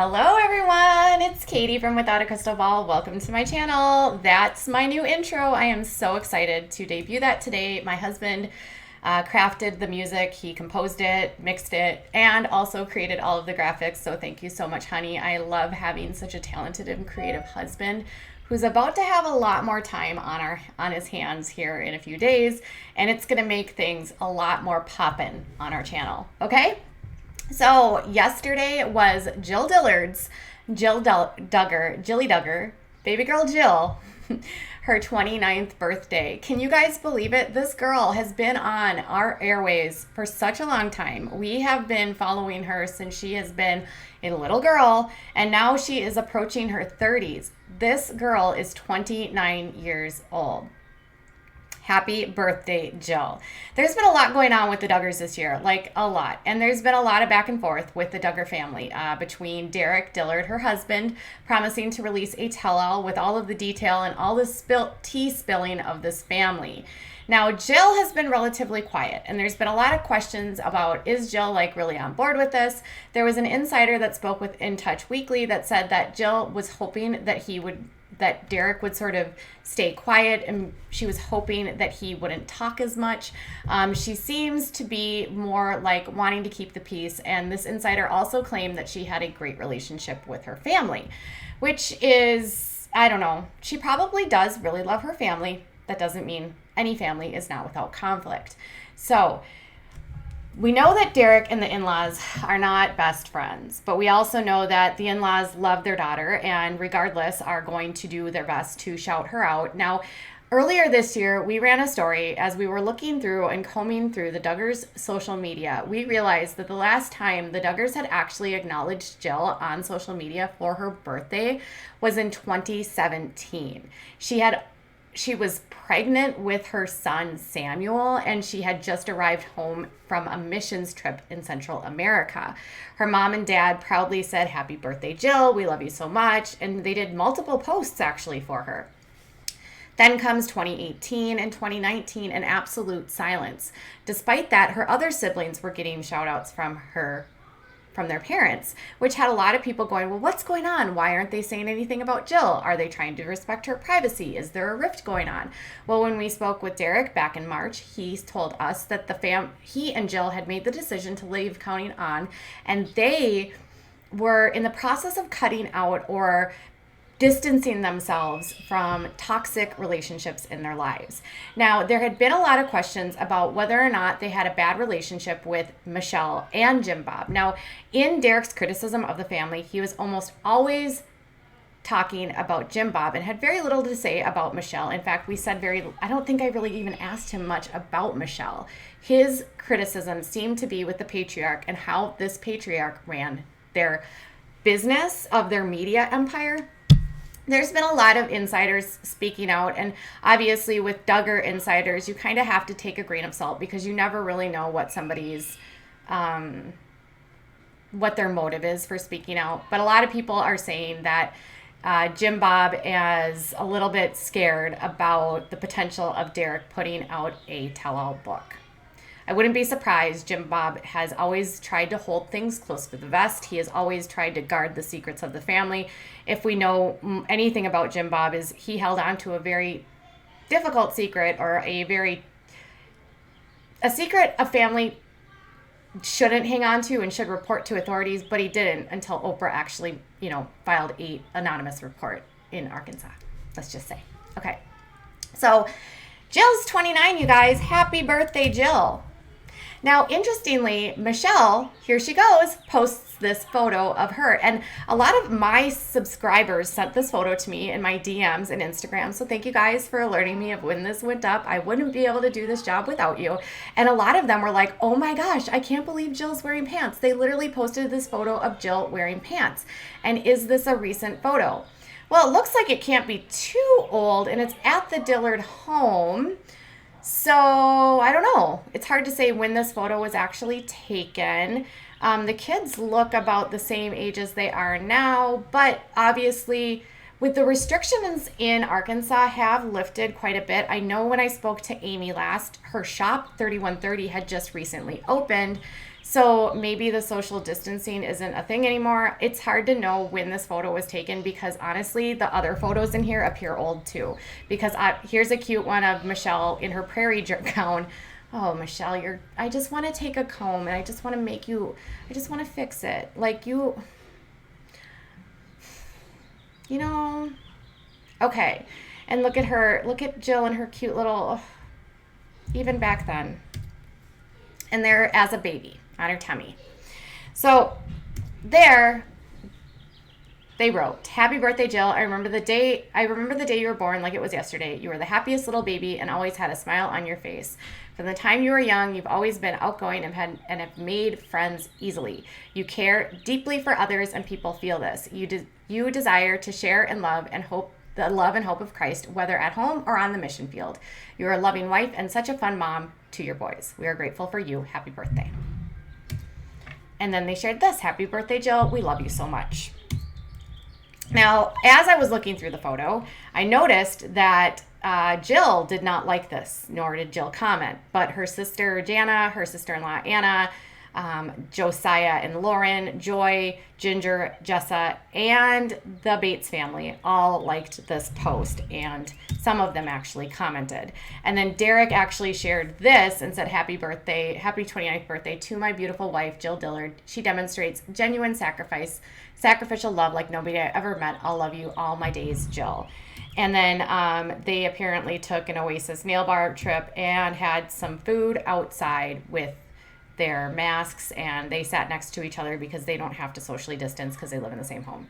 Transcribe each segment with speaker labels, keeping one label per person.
Speaker 1: Hello everyone, it's Katie from Without a Crystal Ball. Welcome to my channel. That's my new intro. I am so excited to debut that today. My husband crafted the music, he composed it, mixed it, and also created all of the graphics. So thank you so much, honey. I love having such a talented and creative husband who's about to have a lot more time on his hands here in a few days, and it's gonna make things a lot more poppin' on our channel, okay? So yesterday was Dillard's, Jilly Duggar, baby girl Jill, her 29th birthday. Can you guys believe it? This girl has been on our airways for such a long time. We have been following her since she has been a little girl, and now she is approaching her 30s. This girl is 29 years old. Happy birthday, Jill. There's been a lot going on with the Duggars this year, like a lot. And there's been a lot of back and forth with the Duggar family between Derick, Dillard, her husband, promising to release a tell-all with all of the detail and all the tea spilling of this family. Now, Jill has been relatively quiet, and there's been a lot of questions about, is Jill really on board with this? There was an insider that spoke with In Touch Weekly that said that Jill was hoping that that Derick would sort of stay quiet, and she was hoping that he wouldn't talk as much. She seems to be more like wanting to keep the peace, and this insider also claimed that she had a great relationship with her family, which is, I don't know, she probably does really love her family. That doesn't mean any family is not without conflict. So we know that Derick and the in-laws are not best friends, but we also know that the in-laws love their daughter and regardless are going to do their best to shout her out. Now, earlier this year, we ran a story as we were looking through and combing through the Duggars' social media. We realized that the last time the Duggars had actually acknowledged Jill on social media for her birthday was in 2017. She was pregnant with her son Samuel, and she had just arrived home from a missions trip in Central America. Her mom and dad proudly said, "Happy birthday, Jill. We love you so much." And they did multiple posts actually for her. Then comes 2018 and 2019 and absolute silence. Despite that, her other siblings were getting shout outs from their parents, which had a lot of people going, well, what's going on? Why aren't they saying anything about Jill? Are they trying to respect her privacy? Is there a rift going on? Well, when we spoke with Derick back in March, he told us that he and Jill had made the decision to leave Counting On, and they were in the process of cutting out or distancing themselves from toxic relationships in their lives. Now, there had been a lot of questions about whether or not they had a bad relationship with Michelle and Jim Bob. Now, in Derick's criticism of the family, he was almost always talking about Jim Bob and had very little to say about Michelle. In fact, I don't think I really even asked him much about Michelle. His criticism seemed to be with the patriarch and how this patriarch ran their business of their media empire. There's been a lot of insiders speaking out, and obviously with Duggar insiders, you kind of have to take a grain of salt because you never really know what somebody's, what their motive is for speaking out. But a lot of people are saying that Jim Bob is a little bit scared about the potential of Derick putting out a tell-all book. I wouldn't be surprised. Jim Bob has always tried to hold things close to the vest. He has always tried to guard the secrets of the family. If we know anything about Jim Bob, is he held on to a very difficult secret, or a secret a family shouldn't hang on to and should report to authorities, but he didn't until Oprah actually, filed an anonymous report in Arkansas. Let's just say. Okay. So Jill's 29, you guys. Happy birthday, Jill. Now, interestingly, Michelle, here she goes, posts this photo of her. And a lot of my subscribers sent this photo to me in my DMs and Instagram. So thank you guys for alerting me of when this went up. I wouldn't be able to do this job without you. And a lot of them were like, oh my gosh, I can't believe Jill's wearing pants. They literally posted this photo of Jill wearing pants. And is this a recent photo? Well, it looks like it can't be too old, and it's at the Dillard home. So I don't know. It's hard to say when this photo was actually taken. The kids look about the same age as they are now, but obviously with the restrictions in Arkansas have lifted quite a bit. I know when I spoke to Amy last, her shop 3130 had just recently opened. So maybe the social distancing isn't a thing anymore. It's hard to know when this photo was taken because honestly, the other photos in here appear old too. Because here's a cute one of Michelle in her prairie gown. Oh, Michelle, I just want to take a comb and I just want to fix it. Like you know, okay. And look at Jill and her cute little, even back then. And they're as a baby on her tummy. So there they wrote, "Happy birthday, Jill. I remember the day you were born like it was yesterday. You were the happiest little baby and always had a smile on your face. From the time you were young, you've always been outgoing and have made friends easily. You care deeply for others and people feel this. You desire to share and love and hope the love and hope of Christ, whether at home or on the mission field. You are a loving wife and such a fun mom to your boys. We are grateful for you. Happy birthday." And then they shared this, "Happy birthday, Jill. We love you so much." Now, as I was looking through the photo, I noticed that Jill did not like this, nor did Jill comment. But her sister Jana, her sister-in-law Anna, Josiah and Lauren, Joy, Ginger, Jessa, and the Bates family all liked this post, and some of them actually commented. And then Derick actually shared this and said, happy 29th birthday to my beautiful wife, Jill Dillard. She demonstrates genuine sacrificial love like nobody I ever met. I'll love you all my days, Jill." And then they apparently took an Oasis nail bar trip and had some food outside with their masks, and they sat next to each other because they don't have to socially distance because they live in the same home.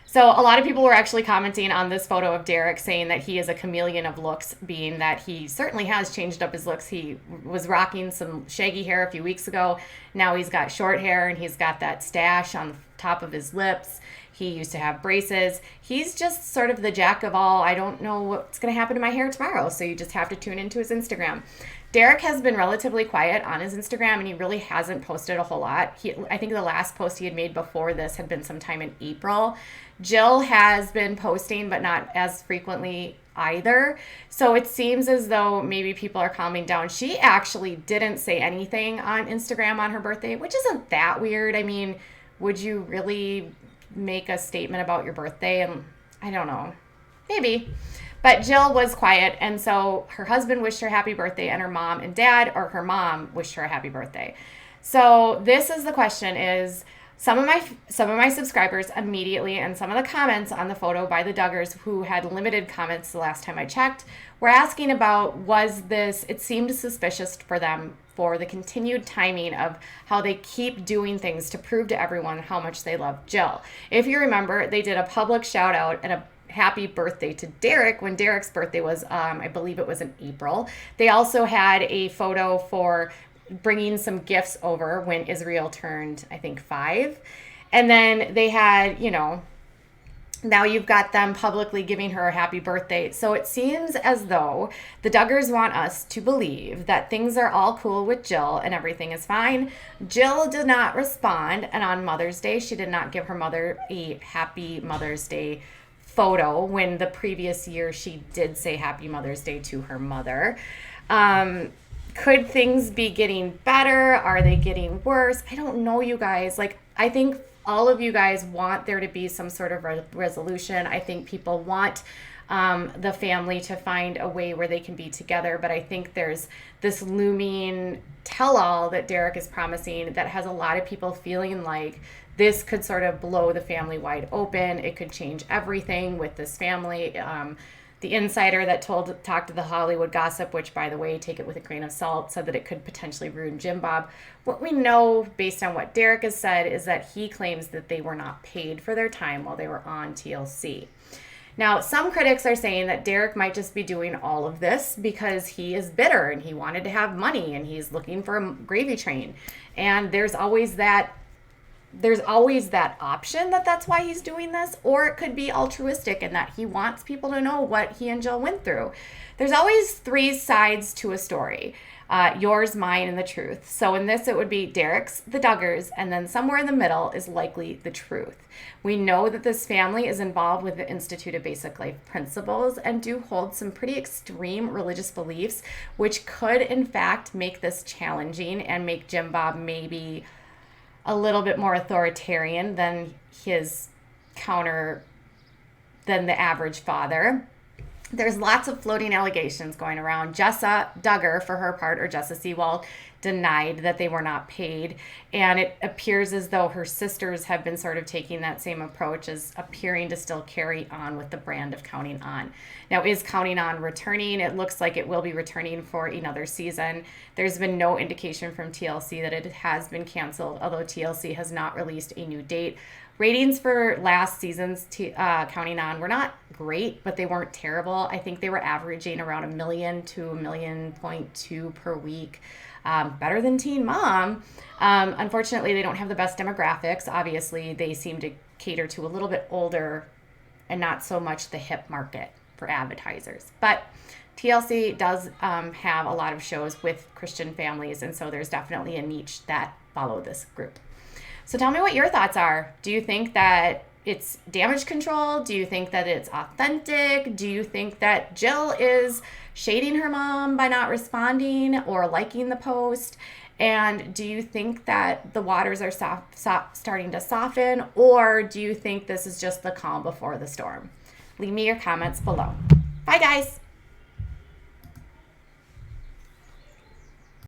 Speaker 1: So a lot of people were actually commenting on this photo of Derick, saying that he is a chameleon of looks, being that he certainly has changed up his looks. He was rocking some shaggy hair a few weeks ago. Now he's got short hair and he's got that stash on the top of his lips. He used to have braces. He's just sort of the jack of all. I don't know what's going to happen to my hair tomorrow, so you just have to tune into his Instagram. Derick has been relatively quiet on his Instagram, and he really hasn't posted a whole lot. I think the last post he had made before this had been sometime in April. Jill has been posting, but not as frequently either. So it seems as though maybe people are calming down. She actually didn't say anything on Instagram on her birthday, which isn't that weird. I mean, would you really make a statement about your birthday? And I don't know, maybe. But Jill was quiet, and so her husband wished her happy birthday, and her mom and dad, or her mom, wished her a happy birthday. So this is the question: is some of my subscribers immediately, and some of the comments on the photo by the Duggars, who had limited comments the last time I checked, were asking about, was this? It seemed suspicious for them for the continued timing of how they keep doing things to prove to everyone how much they love Jill. If you remember, they did a public shout out and a happy birthday to Derick when Derick's birthday was, I believe it was in April. They also had a photo for bringing some gifts over when Israel turned, I think, 5. And then they had, now you've got them publicly giving her a happy birthday. So it seems as though the Duggars want us to believe that things are all cool with Jill and everything is fine. Jill did not respond, and on Mother's Day, she did not give her mother a happy Mother's Day photo, when the previous year she did say happy Mother's Day to her mother. Could things be getting better? Are they getting worse? I don't know, you guys. I think all of you guys want there to be some sort of resolution. I think people want the family to find a way where they can be together, but I think there's this looming tell-all that Derick is promising that has a lot of people feeling like this could sort of blow the family wide open. It could change everything with this family. The insider that talked to the Hollywood Gossip, which, by the way, take it with a grain of salt, said that it could potentially ruin Jim Bob. What we know, based on what Derick has said, is that he claims that they were not paid for their time while they were on TLC. Now, some critics are saying that Derick might just be doing all of this because he is bitter and he wanted to have money and he's looking for a gravy train. And there's always that there's always that option that that's why he's doing this, or it could be altruistic in that he wants people to know what he and Jill went through. There's always three sides to a story. Yours, mine, and the truth. So in this, it would be Derick's, the Duggars, and then somewhere in the middle is likely the truth. We know that this family is involved with the Institute of Basic Life Principles and do hold some pretty extreme religious beliefs, which could, in fact, make this challenging and make Jim Bob maybe a little bit more authoritarian than than the average father. There's lots of floating allegations going around. Jessa Duggar, for her part, or Jessa Seawald, denied that they were not paid. And it appears as though her sisters have been sort of taking that same approach, as appearing to still carry on with the brand of Counting On. Now, is Counting On returning? It looks like it will be returning for another season. There's been no indication from TLC that it has been canceled, although TLC has not released a new date. Ratings for last season's Counting On were not great, but they weren't terrible. I think they were averaging around 1 million to 1.2 million per week. Better than Teen Mom. Unfortunately, they don't have the best demographics. Obviously, they seem to cater to a little bit older and not so much the hip market for advertisers. But TLC does have a lot of shows with Christian families, and so there's definitely a niche that follow this group. So tell me what your thoughts are. Do you think that it's damage control? Do you think that it's authentic? Do you think that Jill is shading her mom by not responding or liking the post? And do you think that the waters are starting to soften, or do you think this is just the calm before the storm? Leave me your comments below. Bye, guys.